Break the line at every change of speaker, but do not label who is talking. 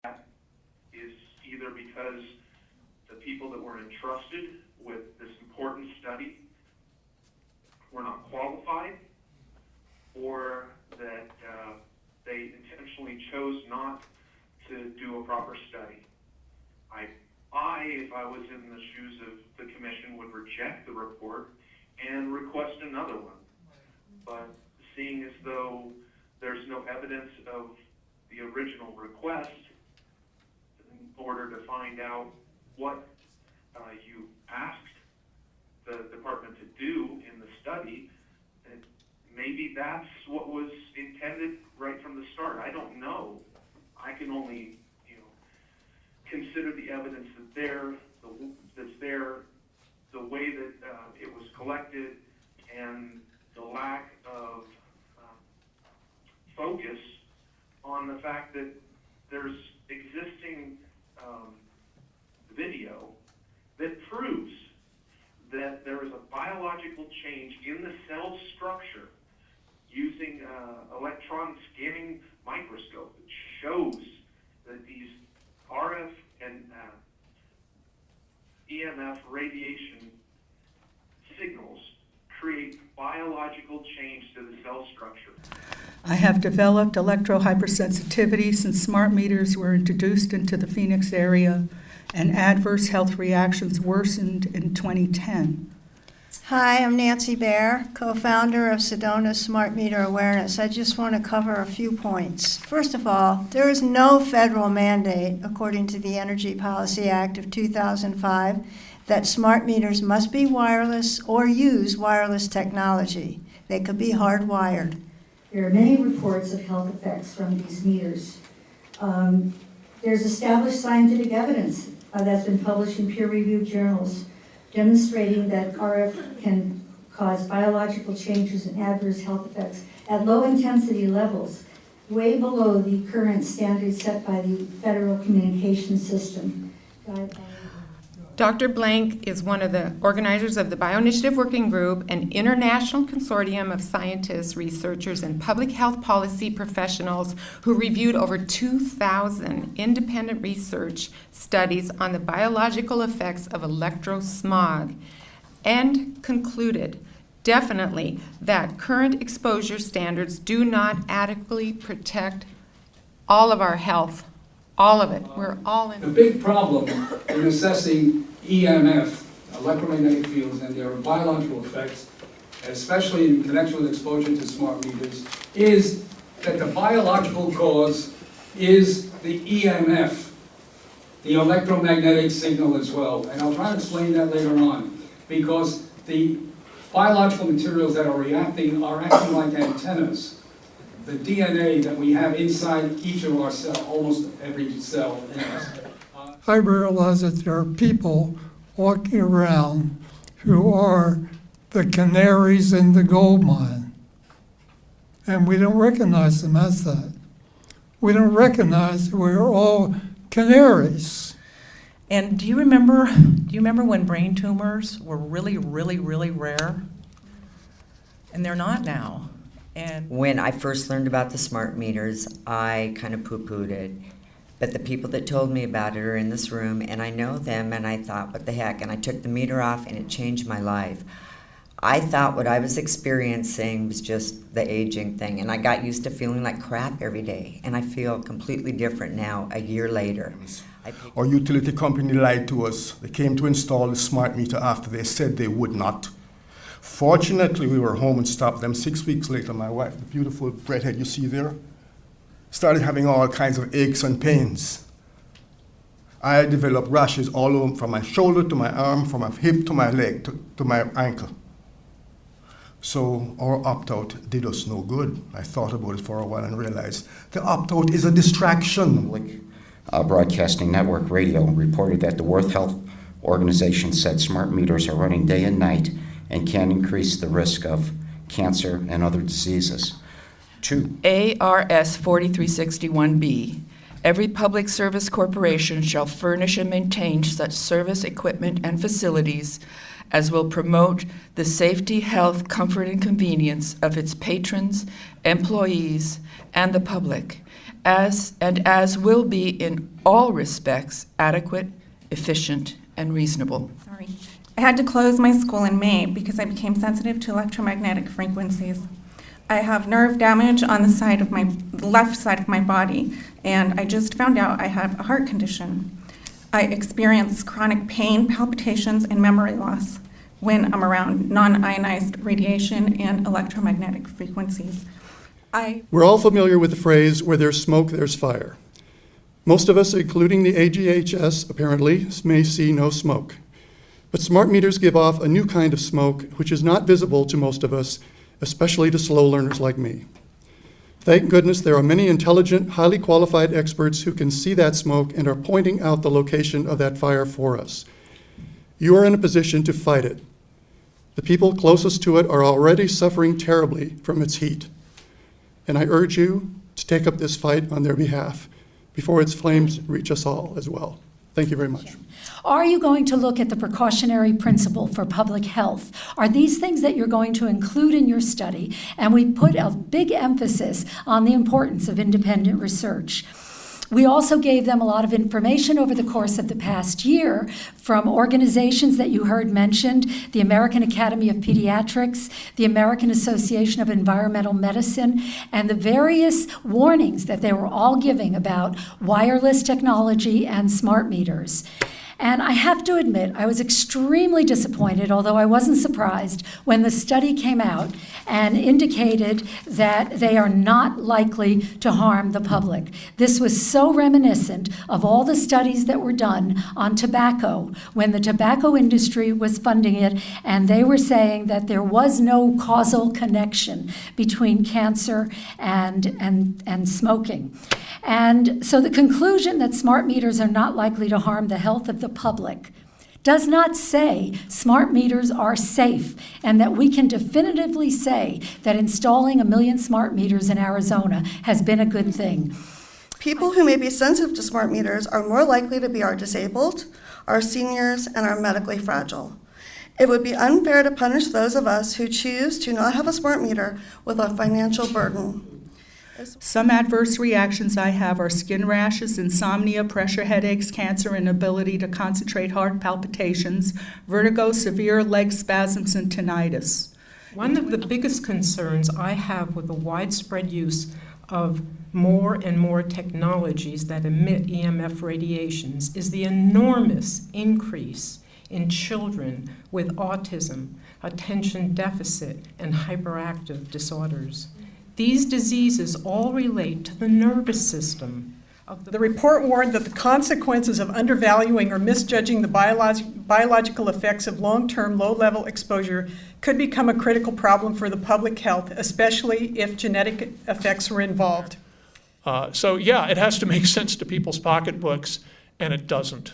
That is either because the people that were entrusted with this important study were not qualified, or that they intentionally chose not to do a proper study. If I was in the shoes of the commission, would reject the report and request another one. But seeing as though there's no evidence of the original request, in order to find out what you asked the department to do in the study, maybe that's what was intended right from the start. I don't know. I can only, consider the evidence that's there, the way that it was collected, and the lack of focus on the fact that there's existing video that proves that there is a biological change in the cell structure using electron scanning microscope. It shows that these RF and EMF radiation signals create biological change to the cell structure.
I have developed electrohypersensitivity since smart meters were introduced into the Phoenix area, and adverse health reactions worsened in 2010.
Hi, I'm Nancy Baer, co-founder of Sedona Smart Meter Awareness. I just want to cover a few points. First of all, there is no federal mandate, according to the Energy Policy Act of 2005, that smart meters must be wireless or use wireless technology. They could be hardwired.
There are many reports of health effects from these meters. There's established scientific evidence that's been published in peer-reviewed journals demonstrating that RF can cause biological changes and adverse health effects at low intensity levels, way below the current standards set by the Federal Communications System.
Dr. Blank is one of the organizers of the Bioinitiative Working Group, an international consortium of scientists, researchers, and public health policy professionals who reviewed over 2,000 independent research studies on the biological effects of electrosmog and concluded definitely that current exposure standards do not adequately protect all of our health. All of it. We're all in.
The big problem in assessing EMF, electromagnetic fields, and their biological effects, especially in connection with exposure to smart meters, is that the biological cause is the EMF, the electromagnetic signal as well. And I'll try to explain that later on, because the biological materials that are acting like antennas. The DNA that we have inside each of our cells, almost every cell in us.
I realize that there are people walking around who are the canaries in the gold mine, and we don't recognize them as that. We don't recognize that we're all canaries.
And do you remember when brain tumors were really, really, really rare? And they're not now. And
when I first learned about the smart meters, I kind of poo-pooed it. But the people that told me about it are in this room, and I know them, and I thought, what the heck? And I took the meter off, and it changed my life. I thought what I was experiencing was just the aging thing, and I got used to feeling like crap every day, and I feel completely different now, a year later.
Our utility company lied to us. They came to install the smart meter after they said they would not. Fortunately, we were home and stopped them. 6 weeks later, my wife, the beautiful redhead you see there, started having all kinds of aches and pains. I developed rashes all over, from my shoulder to my arm, from my hip to my leg to my ankle. So our opt-out did us no good. I thought about it for a while and realized the opt-out is a distraction.
Broadcasting Network Radio reported that the World Health Organization said smart meters are running day and night and can increase the risk of cancer and other diseases. 2.
ARS 4361B. Every public service corporation shall furnish and maintain such service, equipment, and facilities as will promote the safety, health, comfort, and convenience of its patrons, employees, and the public, as will be in all respects adequate, efficient, and reasonable.
Sorry. I had to close my school in May because I became sensitive to electromagnetic frequencies. I have nerve damage on the left side of my body, and I just found out I have a heart condition. I experience chronic pain, palpitations, and memory loss when I'm around non-ionized radiation and electromagnetic frequencies.
We're all familiar with the phrase, where there's smoke, there's fire. Most of us, including the AGHS, apparently, may see no smoke. But smart meters give off a new kind of smoke, which is not visible to most of us, especially to slow learners like me. Thank goodness there are many intelligent, highly qualified experts who can see that smoke and are pointing out the location of that fire for us. You are in a position to fight it. The people closest to it are already suffering terribly from its heat. And I urge you to take up this fight on their behalf before its flames reach us all as well. Thank you very much.
Are you going to look at the precautionary principle for public health? Are these things that you're going to include in your study? And we put a big emphasis on the importance of independent research. We also gave them a lot of information over the course of the past year from organizations that you heard mentioned, the American Academy of Pediatrics, the American Association of Environmental Medicine, and the various warnings that they were all giving about wireless technology and smart meters. And I have to admit, I was extremely disappointed, although I wasn't surprised, when the study came out and indicated that they are not likely to harm the public. This was so reminiscent of all the studies that were done on tobacco when the tobacco industry was funding it, and they were saying that there was no causal connection between cancer and smoking. And so the conclusion that smart meters are not likely to harm the health of the public does not say smart meters are safe and that we can definitively say that installing 1 million smart meters in Arizona has been a good thing.
People who may be sensitive to smart meters are more likely to be our disabled, our seniors, and our medically fragile. It would be unfair to punish those of us who choose to not have a smart meter with a financial burden.
Some adverse reactions I have are skin rashes, insomnia, pressure headaches, cancer, inability to concentrate, heart palpitations, vertigo, severe leg spasms, and tinnitus.
One of the biggest concerns I have with the widespread use of more and more technologies that emit EMF radiations is the enormous increase in children with autism, attention deficit, and hyperactive disorders. These diseases all relate to the nervous system.
The report warned that the consequences of undervaluing or misjudging the biological effects of long-term low-level exposure could become a critical problem for the public health, especially if genetic effects were involved.
So yeah, it has to make sense to people's pocketbooks, and it doesn't.